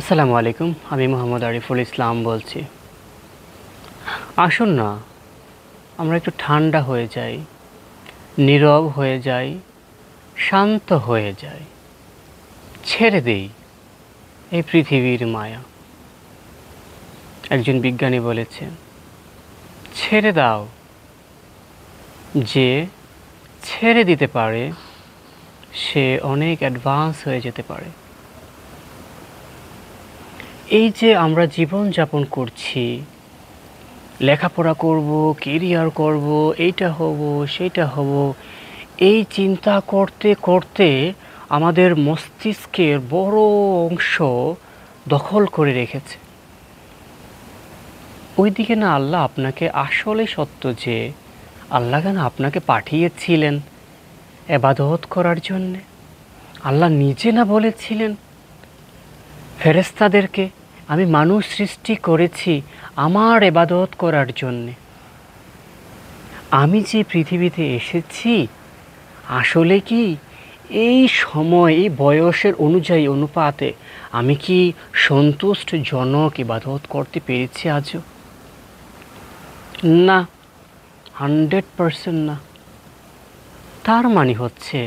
আসসালামু আলাইকুম। আমি মোহাম্মদ আরিফুল ইসলাম বলছি। আসুন না আমরা একটু ঠান্ডা হয়ে যাই, নীরব হয়ে যাই, শান্ত হয়ে যাই, ছেড়ে দেই এই পৃথিবীর মায়া। একজন বিজ্ঞানী বলেছেন, ছেড়ে দাও, যে ছেড়ে দিতে পারে সে অনেক অ্যাডভান্স হয়ে যেতে পারে। এই যে আমরা জীবন যাপন করছি, লেখাপড়া করব, কেরিয়ার করব, এইটা হব সেইটা হব, এই চিন্তা করতে করতে আমাদের মস্তিষ্কের বড় অংশ দখল করে রেখেছে। ওইদিকে না আল্লাহ আপনাকে, আসলে সত্য যে আল্লাহ কেন আপনাকে পাঠিয়েছিলেন এবাদত করার জন্যে। আল্লাহ নিজে না বলেছিলেন ফেরেশতাদেরকে, আমি মানুষ সৃষ্টি করেছি আমার এবাদত করার জন্যে। আমি যে পৃথিবীতে এসেছি আসলে কি এই সময়, এই বয়সের অনুযায়ী অনুপাতে আমি কি সন্তুষ্টজনক ইবাদত করতে পেরেছি আজও? না, 100% না। তার মানে হচ্ছে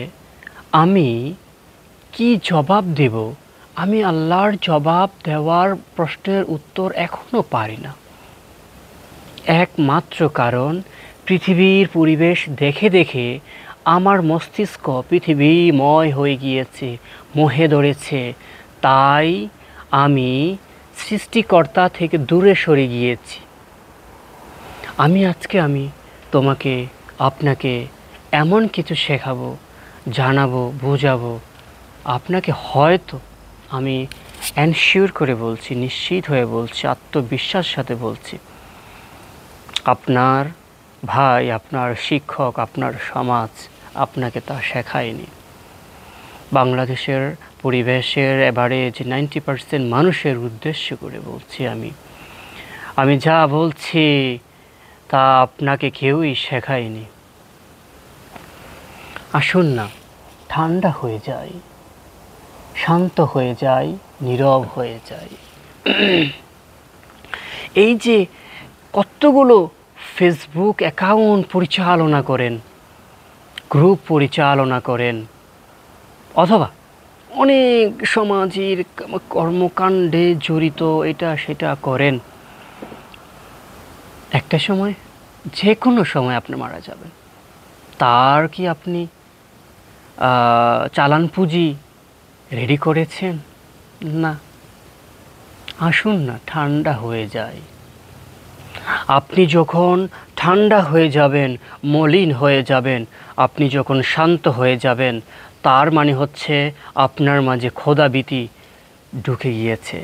আমি কি জবাব দেব? আমি আল্লাহর জবাব দেওয়ার প্রশ্নের উত্তর এখনো পারি না। একমাত্র কারণ পৃথিবীর পরিবেশ দেখে দেখে আমার মস্তিষ্ক পৃথিবীময় হয়ে গিয়েছে, মোহে ধরেছে। তাই আমি সৃষ্টিকর্তা থেকে দূরে সরে গিয়েছি। আমি তোমাকে, আপনাকে এমন কিছু শেখাবো, জানাবো, বোঝাবো। আপনাকে হয়তো আমি এনশিওর করে বলছি, নিশ্চিত হয়ে বলছি, আত্মবিশ্বাসের সাথে বলছি, আপনার ভাই, আপনার শিক্ষক, আপনার সমাজ আপনাকে তা শেখায়নি। বাংলাদেশের পরিবেশের এভারেজ 90% মানুষের উদ্দেশ্য করে বলছি আমি যা বলছি তা আপনাকে কেউই শেখায়নি। আসুন না ঠান্ডা হয়ে যাই, শান্ত হয়ে যাই, নীরব হয়ে যাই। এই যে কতগুলো ফেসবুক অ্যাকাউন্ট পরিচালনা করেন, গ্রুপ পরিচালনা করেন, অথবা অনেক সামাজিক কর্মকাণ্ডে জড়িত এটা সেটা করেন, একটা সময়, যে কোনো সময় আপনি মারা যাবেন। তার কি আপনি চালান পুঁজি রেডি করেছেন? না। আসুন না ঠান্ডা হয়ে যায়। আপনি যখন ঠান্ডা হয়ে যাবেন, মলিন হয়ে যাবেন, আপনি যখন শান্ত হয়ে যাবেন, তার মানে হচ্ছে আপনার মাঝে খোদাভীতি ঢুকে গিয়েছে।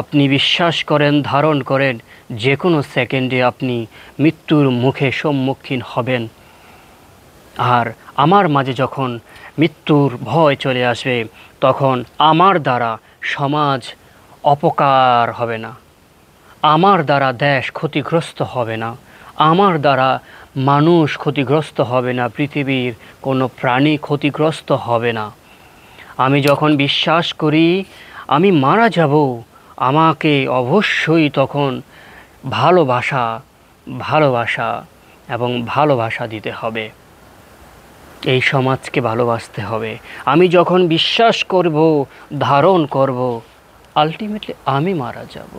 আপনি বিশ্বাস করেন, ধারণ করেন, যে কোনো সেকেন্ডে আপনি মৃত্যুর মুখে সম্মুখীন হবেন। আর আমার মাঝে যখন মৃত্যুর ভয় চলে আসবে, তখন আমার দ্বারা সমাজ অপকার হবে না, আমার দ্বারা দেশ ক্ষতিগ্রস্ত হবে না, আমার দ্বারা মানুষ ক্ষতিগ্রস্ত হবে না, পৃথিবীর কোনো প্রাণী ক্ষতিগ্রস্ত হবে না। আমি যখন বিশ্বাস করি আমি মারা যাব, আমাকে অবশ্যই তখন ভালোবাসা ভালোবাসা এবং ভালোবাসা দিতে হবে। এই সমাজকে ভালোবাসতে হবে। আমি যখন বিশ্বাস করব, ধারণ করব, আলটিমেটলি আমি মারা যাব,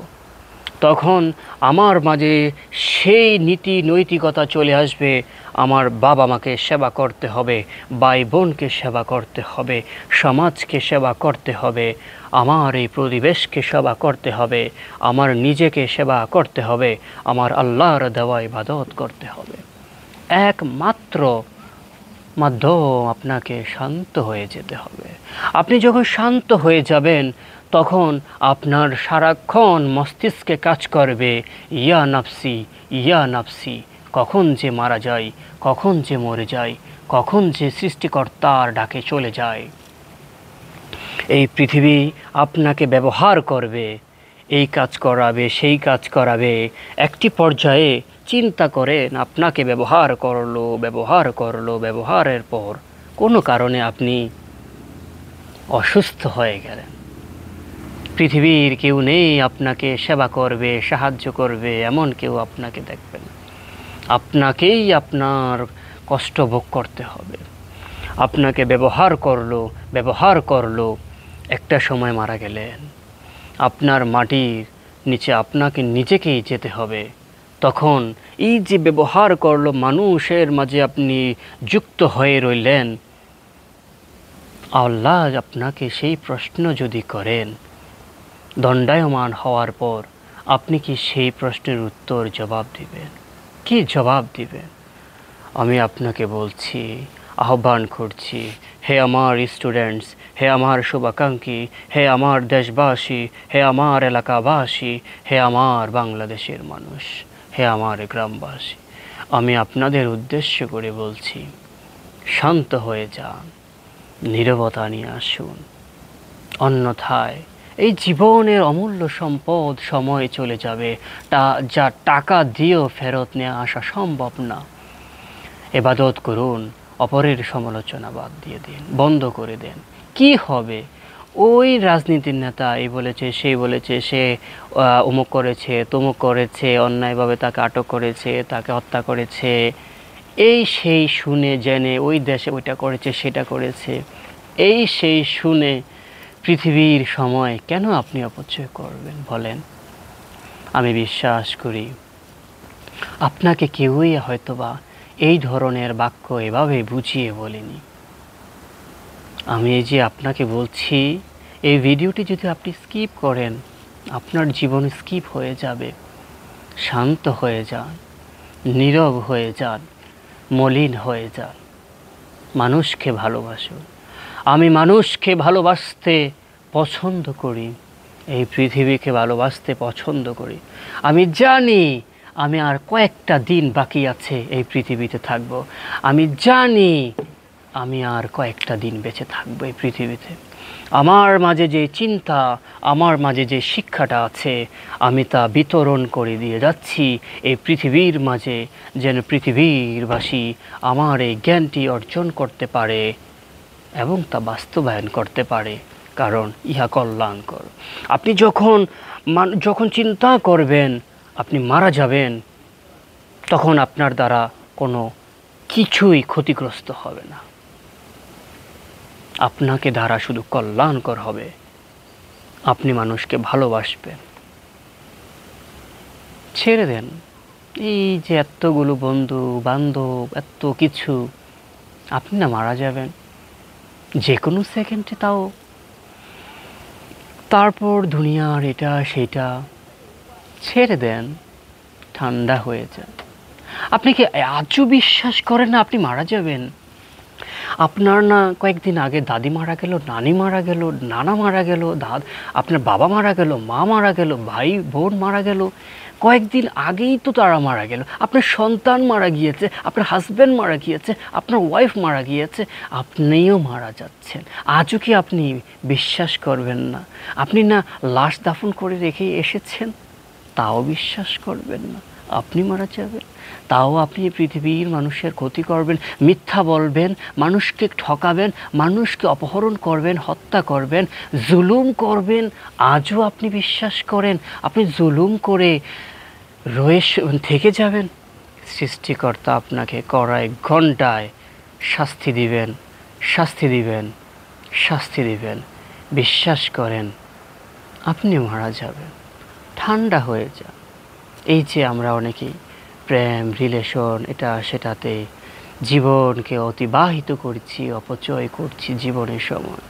তখন আমার মাঝে সেই নীতি নৈতিকতা চলে আসবে। আমার বাবা মাকে সেবা করতে হবে, ভাই বোনকে সেবা করতে হবে, সমাজকে সেবা করতে হবে, আমার এই পরিবেশকে সেবা করতে হবে, আমার নিজেকে সেবা করতে হবে, আমার আল্লাহর দেওয়া ইবাদত করতে হবে। একমাত্র মাধ্যম আপনাকে শান্ত হয়ে যেতে হবে। আপনি যখন শান্ত হয়ে যাবেন, তখন আপনার সারাক্ষণ মস্তিষ্কে কাজ করবে ইয়া নাফসি, ইয়া নাফসি, কখন যে মারা যায়, কখন যে মরে যায়, কখন যে সৃষ্টিকর্তার ডাকে চলে যায়। এই পৃথিবী আপনাকে ব্যবহার করবে, এই কাজ করাবে, সেই কাজ করাবে। একটি পর্যায়ে চিন্তা করেন, আপনাকে ব্যবহারের পর কোনো কারণে আপনি অসুস্থ হয়ে গেলেন, পৃথিবীর কেউ নেই আপনাকে সেবা করবে, সাহায্য করবে, এমন কেউ আপনাকে দেখবে না। আপনাকেই আপনার কষ্ট ভোগ করতে হবে। আপনাকে ব্যবহার করলো, একটা সময় মারা গেলেন। আপনার মাটির নিচে আপনাকে নিজেকেই যেতে হবে। তখন এই যে ব্যবহার করলো, মানুষের মাঝে আপনি যুক্ত হয়ে রইলেন, আল্লাহ আপনাকে সেই প্রশ্ন যদি করেন, দণ্ডায়মান হওয়ার পর আপনি কি সেই প্রশ্নের উত্তর জবাব দিবেন? কি জবাব দিবেন? আমি আপনাকে বলছি, আহ্বান করছি, হে আমার স্টুডেন্টস, হে আমার শুভাকাঙ্ক্ষী, হে আমার দেশবাসী, হে আমার এলাকাবাসী, হে আমার বাংলাদেশের মানুষ, হে আমার গ্রামবাসী, আমি আপনাদের উদ্দেশ্য করে বলছি, শান্ত হয়ে যান, নীরবতা নিয়ে আসুন। অন্যথায় এই জীবনের অমূল্য সম্পদ সময় চলে যাবে, যা টাকা দিয়েও ফেরত নিয়ে আসা সম্ভব না। ইবাদত করুন, অপরের সমালোচনা বাদ দিয়ে দিন, বন্ধ করে দেন। কি হবে? ওই রাজনীতির নেতা এই বলেছে, সেই বলেছে, সে অমুক করেছে, তমুক করেছে, অন্যায়ভাবে তাকে আটক করেছে, তাকে হত্যা করেছে, এই সেই শুনে জেনে ওই দেশে ওইটা করেছে, সেটা করেছে, এই সেই শুনে পৃথিবীর সময় কেন আপনি অপচয় করবেন বলেন? আমি বিশ্বাস করি আপনাকে কেউই হয়তোবা এই ধরনের বাক্য এভাবে বুঝিয়ে বলেনি। আমি এই যে আপনাকে বলছি, এই ভিডিওটি যদি আপনি স্কিপ করেন, আপনার জীবন স্কিপ হয়ে যাবে। শান্ত হয়ে যান, নীরব হয়ে যান, মলিন হয়ে যান, মানুষকে ভালোবাসুন। আমি মানুষকে ভালোবাসতে পছন্দ করি, এই পৃথিবীকে ভালোবাসতে পছন্দ করি। আমি জানি আমি আর কয়েকটা দিন বাকি আছে এই পৃথিবীতে থাকব। আমি জানি আমি আর কয়েকটা দিন বেঁচে থাকবো এই পৃথিবীতে। আমার মাঝে যে চিন্তা, আমার মাঝে যে শিক্ষাটা আছে, আমি তা বিতরণ করে দিয়ে যাচ্ছি এই পৃথিবীর মাঝে, যেন পৃথিবীরবাসী আমার এই জ্ঞানটি অর্জন করতে পারে এবং তা বাস্তবায়ন করতে পারে, কারণ ইহা কল্যাণকর। আপনি যখন চিন্তা করবেন আপনি মারা যাবেন, তখন আপনার দ্বারা কোনো কিছুই ক্ষতিগ্রস্ত হবে না, আপনাকে দ্বারা শুধু কল্যাণকর হবে। আপনি মানুষকে ভালোবাসবেন। ছেড়ে দেন এই যে এতগুলো বন্ধু বান্ধব, এত কিছু, আপনি না মারা যাবেন যে কোনো সেকেন্ডে, তাও তারপর দুনিয়ার এটা সেটা ছেড়ে দেন, ঠান্ডা হয়ে যান। আপনি কি আজও বিশ্বাস করেন না আপনি মারা যাবেন? আপনার না কয়েকদিন আগে দাদি মারা গেল, নানি মারা গেল, নানা মারা গেল, আপনার বাবা মারা গেল, মা মারা গেল, ভাই বোন মারা গেল, কয়েকদিন আগেই তো তারা মারা গেল। আপনার সন্তান মারা গিয়েছে, আপনার হাজব্যান্ড মারা গিয়েছে, আপনার ওয়াইফ মারা গিয়েছে, আপনিও মারা যাচ্ছেন। আজও কি আপনি বিশ্বাস করবেন না? আপনি না লাশ দাফন করে রেখে এসেছেন, তাও বিশ্বাস করবেন না আপনি মারা যাবেন? তাও আপনি পৃথিবীর মানুষের ক্ষতি করবেন, মিথ্যা বলবেন, মানুষকে ঠকাবেন, মানুষকে অপহরণ করবেন, হত্যা করবেন, জুলুম করবেন, আজও আপনি বিশ্বাস করেন আপনি জুলুম করে থেকে যাবেন? সৃষ্টিকর্তা আপনাকে কড়াই ঘণ্টায় শাস্তি দিবেন, শাস্তি দিবেন, শাস্তি দিবেন। বিশ্বাস করেন আপনি মারা যাবেন। ঠান্ডা হয়ে যান। এই যে আমরা অনেকেই প্রেম, রিলেশন, এটা সেটাতে জীবনকে অতিবাহিত করছি, অপচয় করছি জীবনের সময়।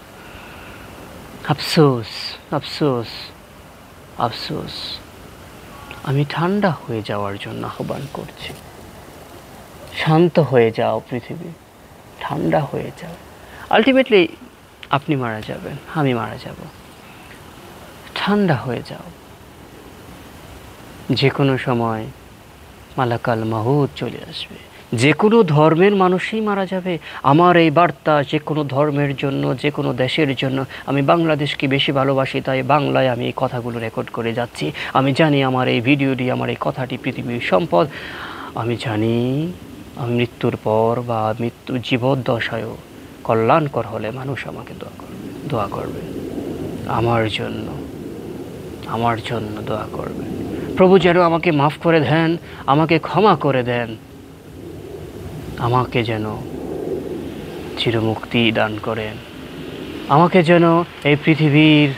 আফসোস, আফসোস, আফসোস। আমি ঠান্ডা হয়ে যাওয়ার জন্য আহ্বান করছি। শান্ত হয়ে যাও পৃথিবী, ঠান্ডা হয়ে যাও। আলটিমেটলি আপনি মারা যাবেন, আমি মারা যাব। ঠান্ডা হয়ে যাও। যে কোনো সময় মালাকাল মাউত চলে আসবে। যে কোনো ধর্মের মানুষই মারা যাবে। আমার এই বার্তা যে কোনো ধর্মের জন্য, যে কোনো দেশের জন্য। আমি বাংলাদেশকে বেশি ভালোবাসি, তাই বাংলায় আমি এই কথাগুলো রেকর্ড করে যাচ্ছি। আমি জানি আমার এই ভিডিওটি, আমার এই কথাটি পৃথিবীর সম্পদ। আমি জানি আমি মৃত্যুর পর বা জীবদ্দশায়ও কল্যাণকর হলে মানুষ আমাকে দোয়া করবে আমার জন্য। আমার জন্য দোয়া করবেন। প্রভু যেন আমাকে মাফ করে দেন, আমাকে ক্ষমা করে দেন, আমাকে যেন চিরমুক্তি দান করেন, আমাকে যেন এই পৃথিবীর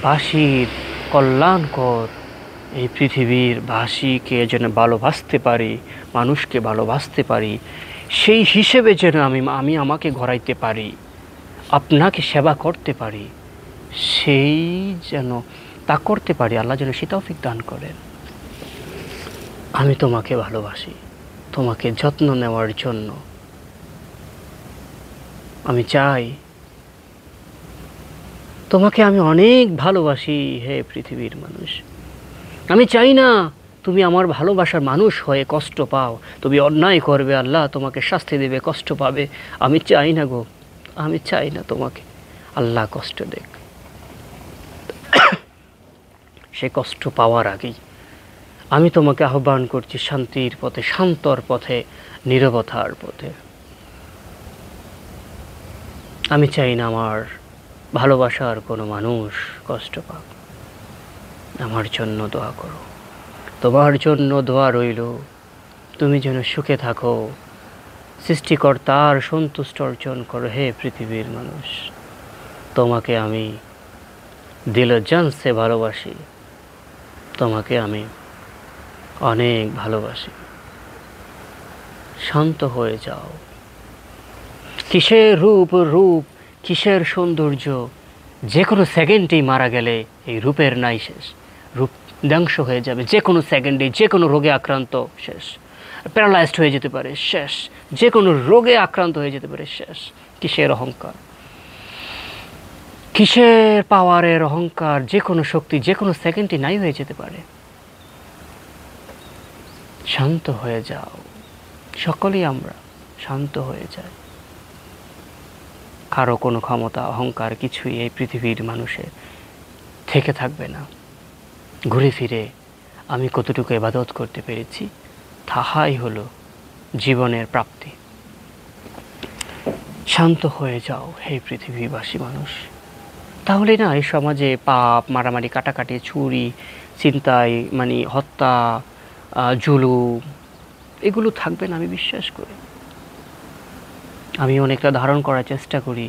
বাসীর কল্যাণকর, এই পৃথিবীর বাসীকে যেন ভালোবাসতে পারি, মানুষকে ভালোবাসতে পারি, সেই হিসেবে যেন আমি আমাকে গড়াইতে পারি, আপনাকে সেবা করতে পারি, সেই যেন তা করতে পারি। আল্লাহ যেন সে তৌফিক দান করেন। আমি তোমাকে ভালোবাসি, তোমাকে যত্ন নেওয়ার জন্য আমি চাই, তোমাকে আমি অনেক ভালোবাসি হে পৃথিবীর মানুষ। আমি চাই না তুমি আমার ভালোবাসার মানুষ হয়ে কষ্ট পাও, তুমি অন্যায় করবে, আল্লাহ তোমাকে শাস্তি দেবে, কষ্ট পাবে। আমি চাই না গো, আমি চাই না তোমাকে আল্লাহ কষ্ট দেখ। সে কষ্ট পাওয়ার আগেই আমি তোমাকে আহ্বান করছি শান্তির পথে, শান্তর পথে, নীরবতার পথে। আমি চাই না আমার ভালোবাসার কোনো মানুষ কষ্ট পাক। আমার জন্য দোয়া করো, তোমার জন্য দোয়া রইল, তুমি যেন সুখে থাকো, সৃষ্টিকর্তার সন্তুষ্ট অর্জন করো হে পৃথিবীর মানুষ। তোমাকে আমি দিল জানসে ভালোবাসি, তোমাকে আমি অনেক ভালোবাসি। শান্ত হয়ে যাও। কিসের রূপ, কিসের সৌন্দর্য, যে কোনো সেকেন্ডেই মারা গেলে এই রূপের নাই শেষ, রূপ ধ্বংস হয়ে যাবে যে কোনো সেকেন্ডে, যে কোনো রোগে আক্রান্ত শেষ, প্যারালাইজড হয়ে যেতে পারে শেষ, যে কোনো রোগে আক্রান্ত হয়ে যেতে পারে শেষ। কিসের অহংকার, কিসের পাওয়ারের অহংকার, যে কোনো শক্তি যে কোনো সেকেন্ডে নাই হয়ে যেতে পারে। শান্ত হয়ে যাও, সকলেই আমরা শান্ত হয়ে যাই। কারো কোনো ক্ষমতা, অহংকার কিছুই এই পৃথিবীর মানুষের থেকে থাকবে না। ঘুরে ফিরে আমি কতটুকু ইবাদত করতে পেরেছি, তাহাই হলো জীবনের প্রাপ্তি। শান্ত হয়ে যাও হে পৃথিবীবাসী মানুষ, তাহলে না এই সমাজে পাপ, মারামারি, কাটাকাটি, চুরি, ছিনতাই, হত্যা, জুলুম, এগুলো থাকবে না আমি বিশ্বাস করি। আমি অনেকটা ধারণ করার চেষ্টা করি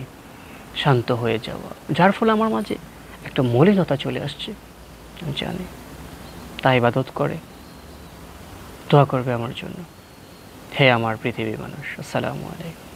শান্ত হয়ে যাওয়া, যার ফলে আমার মাঝে একটা মলিনতা চলে আসছে আমি জানি। তাই ইবাদত করে দোয়া করবে আমার জন্য হে আমার পৃথিবী মানুষ। আসসালামু আলাইকুম।